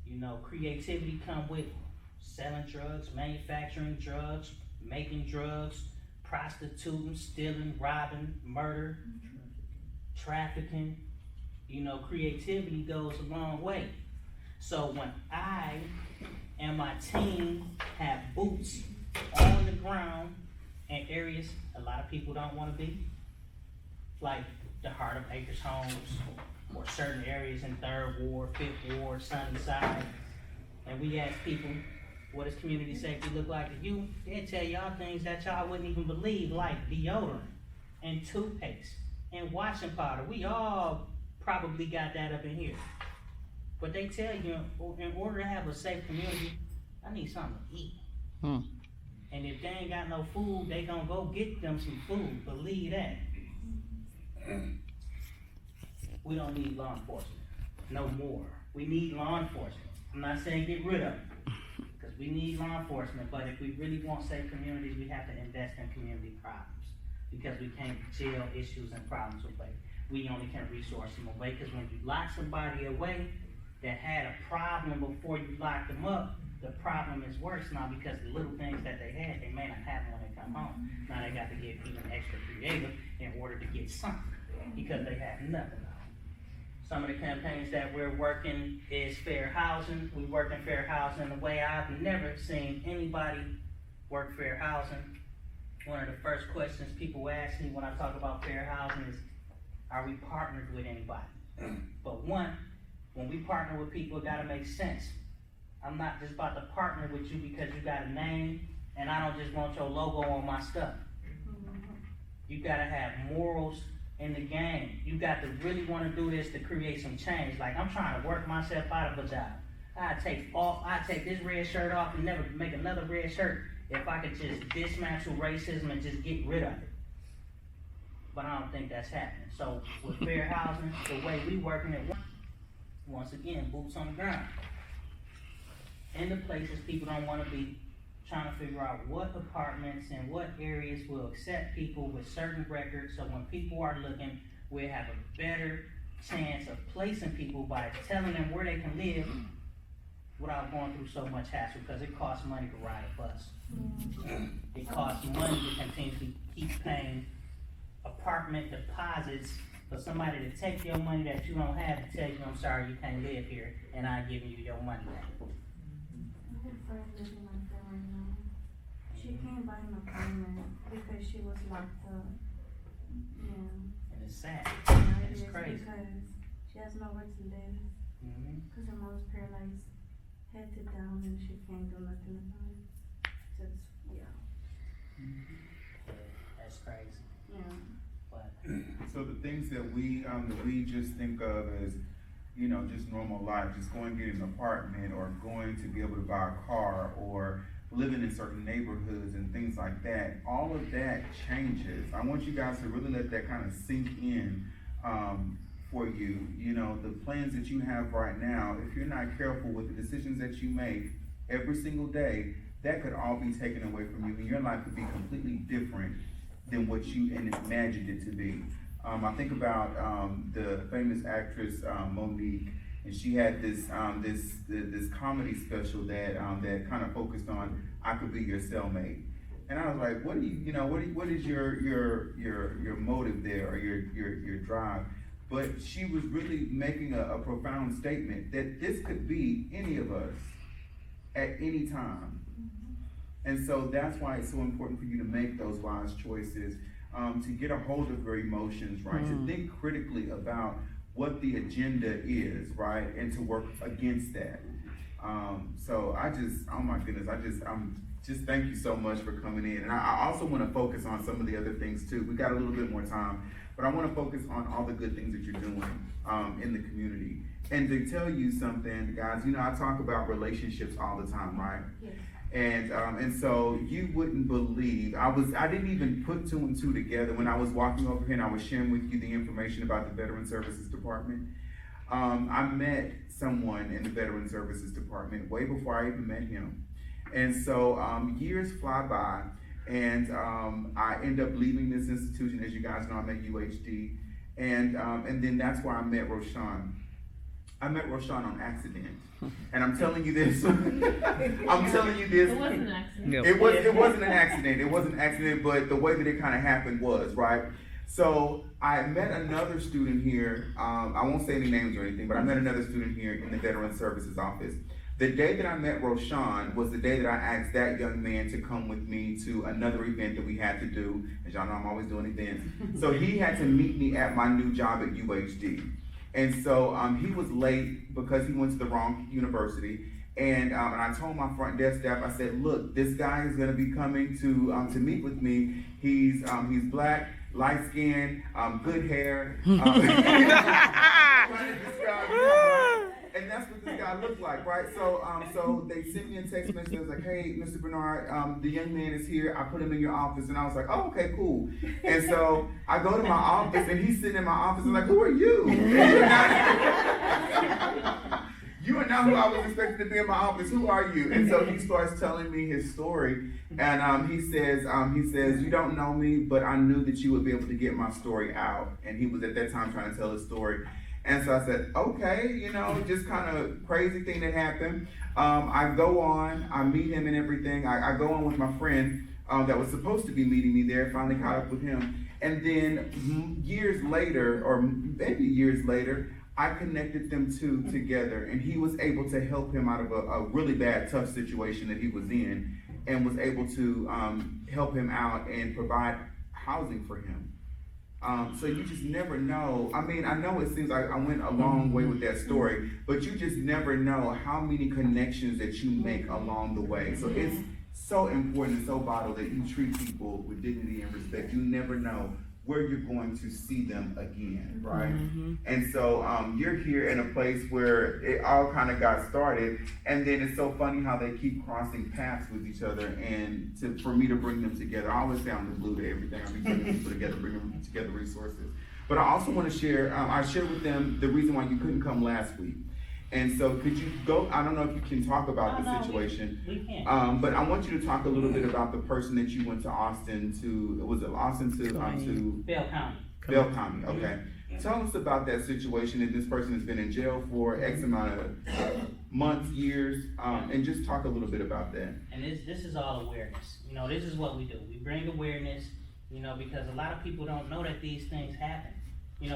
You know, creativity come with selling drugs, manufacturing drugs, making drugs, prostituting, stealing, robbing, murder, trafficking. You know, creativity goes a long way. So when I and my team have boots on the ground in areas a lot of people don't want to be, like the Heart of Acres homes, or certain areas in 3rd Ward, 5th Ward, Sunnyside, and we ask people, what does community safety look like to you? They'll tell y'all things that y'all wouldn't even believe, like deodorant and toothpaste and washing powder. We all probably got that up in here. But they tell you, in order to have a safe community, I need something to eat. And if they ain't got no food, they gonna go get them some food, believe that. We don't need law enforcement, no more. We need law enforcement. I'm not saying get rid of them, because we need law enforcement, but if we really want safe communities, we have to invest in community problems, because we can't jail issues and problems away. We only can resource them away, because when you lock somebody away that had a problem before you locked them up, the problem is worse now, because the little things that they had, they may not have when they come home. Now they got to get even extra creative in order to get something, because they have nothing. Some of the campaigns that we're working is fair housing. We work in fair housing in a way I've never seen anybody work fair housing. One of the first questions people ask me when I talk about fair housing is, are we partnered with anybody? But one, when we partner with people, it gotta make sense. I'm not just about to partner with you because you got a name, and I don't just want your logo on my stuff. You gotta have morals in the game. You got to really want to do this to create some change. Like, I'm trying to work myself out of a job. I take this red shirt off and never make another red shirt if I could just dismantle racism and just get rid of it. But I don't think that's happening. So with fair housing, the way we working it, once again, boots on the ground. In the places people don't want to be, trying to figure out what apartments and what areas will accept people with certain records, so when people are looking, we'll have a better chance of placing people by telling them where they can live without going through so much hassle, because it costs money to ride a bus. It costs money to continually keep paying apartment deposits for somebody to take your money that you don't have to tell you, I'm sorry, you can't live here, and I'm giving you your money back.
I have friends living like that right now. She can't buy an apartment because she was locked up. Yeah.
And it's sad.
Now it
It's
is
crazy.
because she has nowhere to live.
Mm-hmm.
Because her mom's paralyzed, head to down, and she can't do nothing about it. Just, yeah.
That's crazy.
Yeah.
But
So the things that we just think of as, you know, just normal life, just going to get an apartment, or going to be able to buy a car, or living in certain neighborhoods and things like that, all of that changes. I want you guys to really let that kind of sink in for you. You know, the plans that you have right now, if you're not careful with the decisions that you make every single day, that could all be taken away from you, and your life could be completely different than what you imagined it to be. I think about the famous actress Monique, and she had this comedy special that kind of focused on I could be your cellmate. And I was like, what is your motive there, or your drive? But she was really making a profound statement that this could be any of us at any time. And so that's why it's so important for you to make those wise choices, to get a hold of your emotions, right? To think critically about what the agenda is, right? And to work against that. So I'm just thank you so much for coming in. And I also want to focus on some of the other things too. We got a little bit more time, but I want to focus on all the good things that you're doing in the community. And to tell you something, guys, you know, I talk about relationships all the time, right?
Yes.
And so you wouldn't believe, I didn't even put two and two together when I was walking over here and I was sharing with you the information about the Veteran Services Department. I met someone in the Veteran Services Department way before I even met him. And so years fly by, and I end up leaving this institution. As you guys know, I'm at UHD, and then that's where I met Roshan. I met Roshan on accident, and I'm telling you this. I'm telling you this.
It wasn't an accident.
It wasn't an accident. It wasn't an accident, but the way that it kind of happened was, right? So I met another student here. I won't say any names or anything, but I met another student here in the Veteran Services office. The day that I met Roshan was the day that I asked that young man to come with me to another event that we had to do. As y'all know, I'm always doing events. So he had to meet me at my new job at UHD. And so he was late because he went to the wrong university. And I told my front desk staff, I said, look, this guy is gonna be coming to meet with me. He's black, light skinned, good hair. And that's what this guy looked like, right? So they sent me a text message. It was like, hey, Mr. Bernard, the young man is here. I put him in your office. And I was like, oh, okay, cool. And so I go to my office, and he's sitting in my office. I'm like, who are you? You are not who I was expecting to be in my office. Who are you? And so he starts telling me his story. And he says, you don't know me, but I knew that you would be able to get my story out. And he was at that time trying to tell his story. And so I said, okay, just kind of crazy thing that happened. I go on, I meet him and everything. I go on with my friend that was supposed to be meeting me there, finally caught up with him. And then years later, or maybe years later, I connected them two together, and he was able to help him out of a really bad, tough situation that he was in, and was able to help him out and provide housing for him. So you just never know. I mean, I know it seems like I went a long way with that story, but you just never know how many connections that you make along the way. So it's so important and so vital that you treat people with dignity and respect. You never know where you're going to see them again, right? And so you're here in a place where it all kind of got started, and then it's so funny how they keep crossing paths with each other, and for me to bring them together. I always found the glue to everything. I be putting people together, bring them together resources. But I also want to share, I shared with them the reason why you couldn't come last week. And so could you go, I don't know if you can talk about the situation.
We can.
But I want you to talk a little bit about the person that you went to Austin to, was it Austin to
Bell County.
Bell County, okay. Tell us about that situation, that this person has been in jail for X amount of months, years, and just talk a little bit about that.
And this is all awareness. This is what we do. We bring awareness, because a lot of people don't know that these things happen.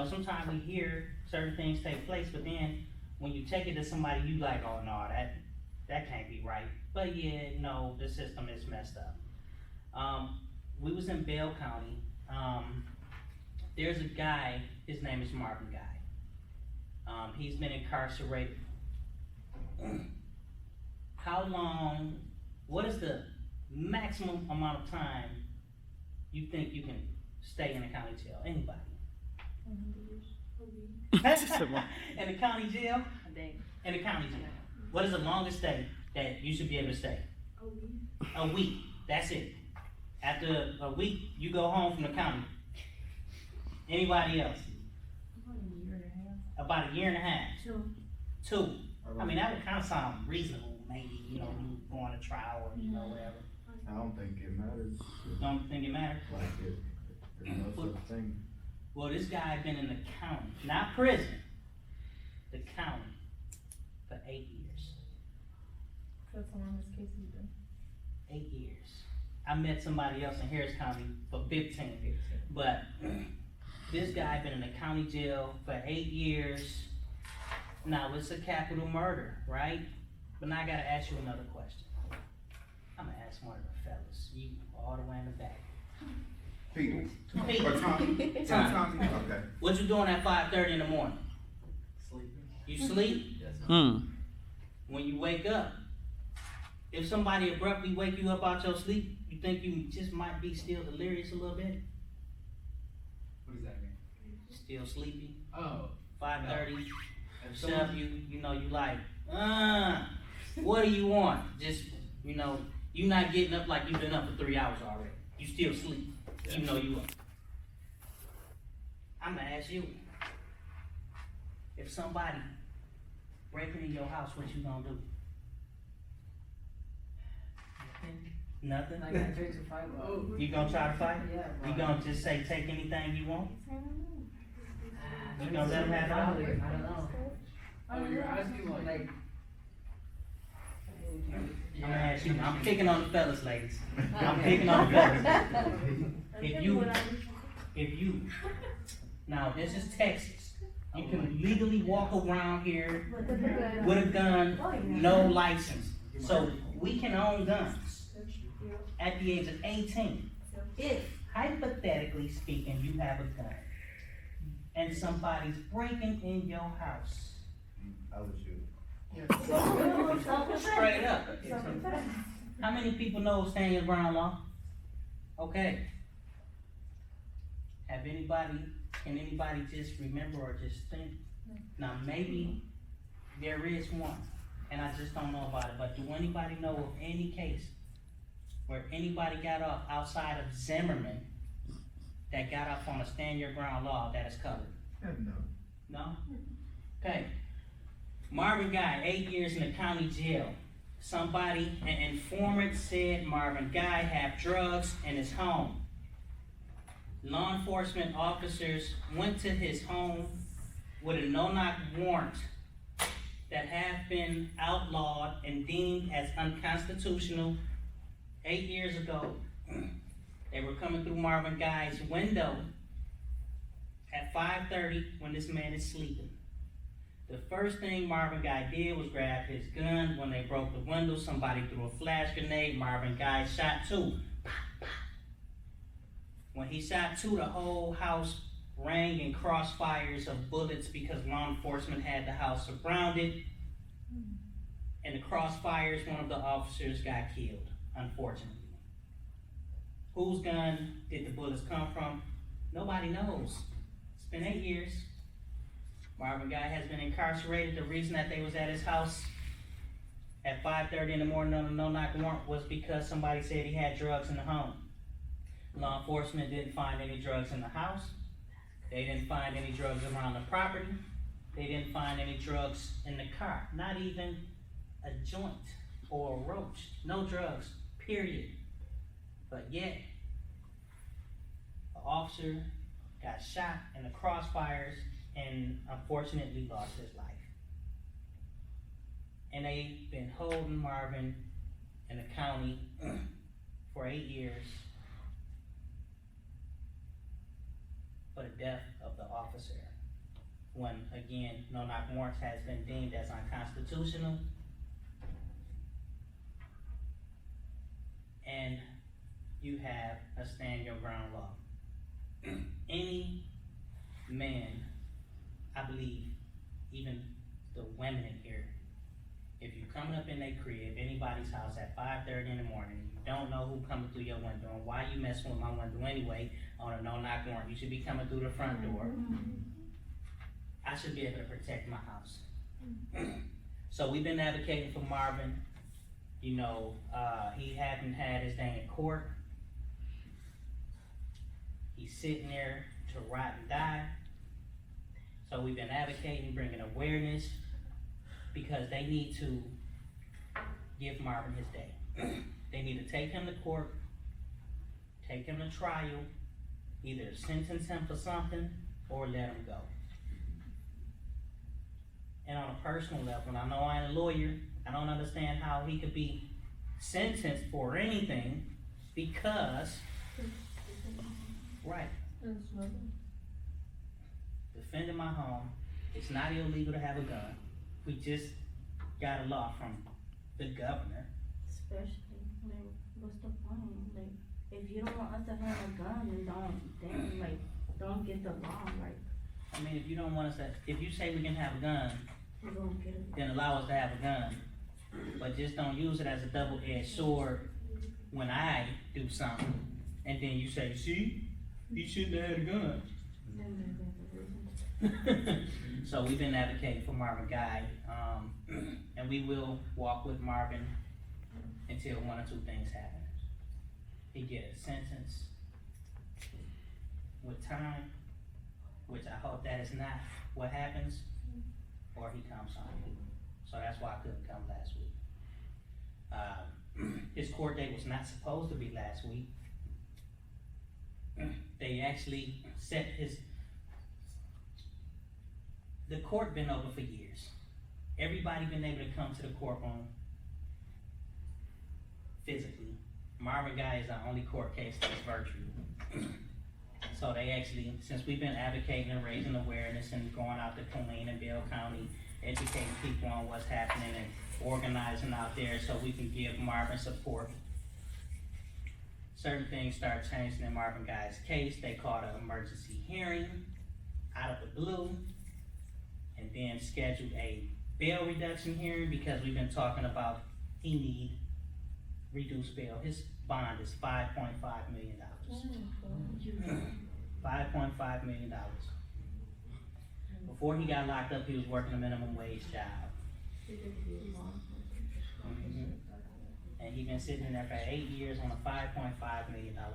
Sometimes we hear certain things take place, but then when you take it to somebody, you like, oh no, that can't be right. But yeah, no, the system is messed up. We was in Bell County. There's a guy, his name is Marvin Guy. He's been incarcerated. How long, what is the maximum amount of time you think you can stay in a county jail? Anybody? In the county jail?
A day.
In the county jail. What is the longest stay that you should be able to stay?
A week.
A week. That's it. After a week, you go home from the county. Anybody else? About a year and a half. Two. I mean, that would kind of sound reasonable. Maybe, you going to trial or, whatever.
I don't think it matters.
Don't think it matters?
There's no such thing.
Well, this guy been in the county, not prison, the county, for 8 years.
That's the longest case you've been.
8 years. I met somebody else in Harris County for 15. But this guy been in the county jail for 8 years. Now, it's a capital murder, right? But now I gotta ask you another question. I'm gonna ask one of the fellas, you all the way in the back.
Pete.
Pete.
Or Tommy. Tommy. Okay.
What you doing at 5:30 in the morning?
Sleeping.
You sleep?
Yes, sir.
When you wake up, if somebody abruptly wake you up out your sleep, you think you just might be still delirious a little bit?
What does that mean?
Still sleepy?
Oh.
5:30.
If
Stuff
someone,
you like, what do you want? Just, you not getting up like you've been up for 3 hours already. You still sleep, even though you up. I'm gonna ask you, If somebody breaking in your house, what you gonna do? Nothing?
Like, I tried to fight.
You gonna try to fight?
Yeah,
You
bro.
gonna just say take anything you want? You gonna let them have it all?
I don't know. Oh, you're asking like.
I'm gonna ask you, I'm picking on the fellas, ladies. I'm picking on the fellas. If you, now this is Texas. You can legally walk around here with a gun, no license. So we can own guns at the age of 18. If, hypothetically speaking, you have a gun and somebody's breaking in your house,
I would shoot.
straight up. How many people know stand your ground law? Okay. Can anybody just remember or just think? Now maybe there is one, and I just don't know about it, but do anybody know of any case where anybody got off outside of Zimmerman that got off on a stand your ground law that is covered?
No.
No? Okay. Marvin Guy, 8 years in the county jail. Somebody, an informant said Marvin Guy had drugs in his home. Law enforcement officers went to his home with a no-knock warrant that have been outlawed and deemed as unconstitutional 8 years ago. They were coming through Marvin Guy's window at 5:30 when this man is sleeping. The first thing Marvin Guy did was grab his gun. When they broke the window, somebody threw a flash grenade. Marvin Guy shot two. When he shot two, the whole house rang in crossfires of bullets because law enforcement had the house surrounded. In the crossfires, one of the officers got killed, unfortunately. Whose gun did the bullets come from? Nobody knows. It's been 8 years. Marvin Guy has been incarcerated. The reason that they was at his house at 5:30 in the morning on a no-knock warrant was because somebody said he had drugs in the home. Law enforcement didn't find any drugs in the house. They didn't find any drugs around the property. They didn't find any drugs in the car. Not even a joint or a roach. No drugs, period. But yet, the officer got shot in the crossfires and unfortunately lost his life. And they've been holding Marvin in the county for 8 years for the death of the officer. When, again, no-knock warrants has been deemed as unconstitutional. And you have a stand your ground law. Any man, I believe, even the women in here, if you coming up in their crib, anybody's house at 5:30 in the morning, you don't know who coming through your window, and why you messing with my window anyway on a no-knock warrant, you should be coming through the front door. I should be able to protect my house. So we've been advocating for Marvin. You know, he hadn't had his day in court. He's sitting there to rot and die. So we've been advocating, bringing awareness, because they need to give Marvin his day. They need to take him to court, take him to trial, either sentence him for something or let him go. And on a personal level, and I know I ain't a lawyer, I don't understand how he could be sentenced for anything because, right, defending my home, it's not illegal to have a gun. We just got a law from the governor.
Especially, like, what's the point? Like, if you don't want us to have a gun, then don't get the law, like.
I mean, if you don't want us to, if you say we can have a gun,
We're gonna get it.
then allow us to have a gun. But just don't use it as a double-edged sword when I do something. And then you say, see, he shouldn't have had a gun. So we've been advocating for Marvin Guy, and we will walk with Marvin until one or two things happen. He get a sentence with time, which I hope that is not what happens, or he comes home. So that's why I couldn't come last week. His court date was not supposed to be last week. They actually set the court been open for years. Everybody been able to come to the courtroom physically. Marvin Guy is the only court case that's virtual. So they actually, since we've been advocating and raising awareness and going out to Killeen and Bell County, educating people on what's happening and organizing out there so we can give Marvin support. Certain things start changing in Marvin Guy's case. They called an emergency hearing out of the blue and then scheduled a bail reduction hearing because we've been talking about he need reduced bail. His bond is $5.5 million. $5.5 million. Before he got locked up, he was working a minimum wage job. And he's been sitting in there for 8 years on a $5.5 million bond.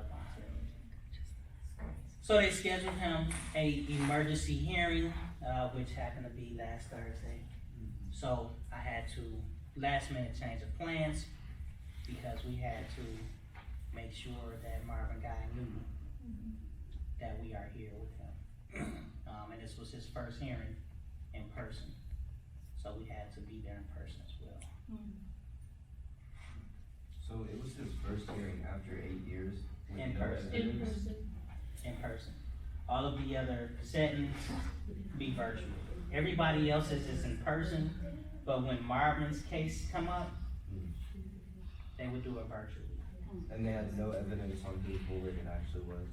So they scheduled him a emergency hearing, which happened to be last Thursday. So I had to last minute change of plans because we had to make sure that Marvin Guy knew that we are here with him. And this was his first hearing in person. So we had to be there in person as well.
So it was his first hearing after 8 years? with
In
no
person.
evidence?
In person. All of the other settings be virtual. Everybody else's is in person, but when Marvin's case come up, they would do it virtually.
And they had no evidence on whose bullet it actually was?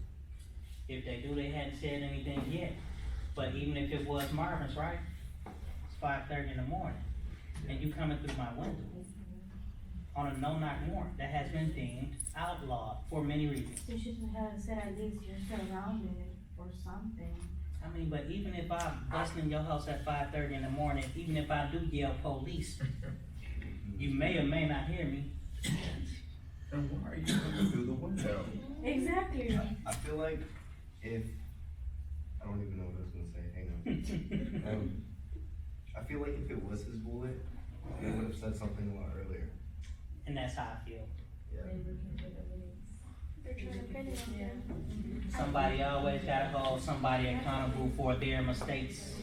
If they do, they hadn't said anything yet. But even if it was Marvin's, right? It's 5:30 in the morning, and you coming through my window on a no-knock warrant that has been deemed outlawed for many reasons.
You should have said at least you're surrounded or something.
I mean, but even if I bust in your house at 5:30 in the morning, even if I do yell police, you may or may not hear me.
And why are you coming through the window?
Exactly.
I feel like if, I don't even know what I was gonna say, hang on. I feel like if it was his bullet, they would have said something a lot earlier.
And that's how I feel.
Yeah.
They're trying to pin it on them.
Somebody always gotta hold somebody accountable for their mistakes.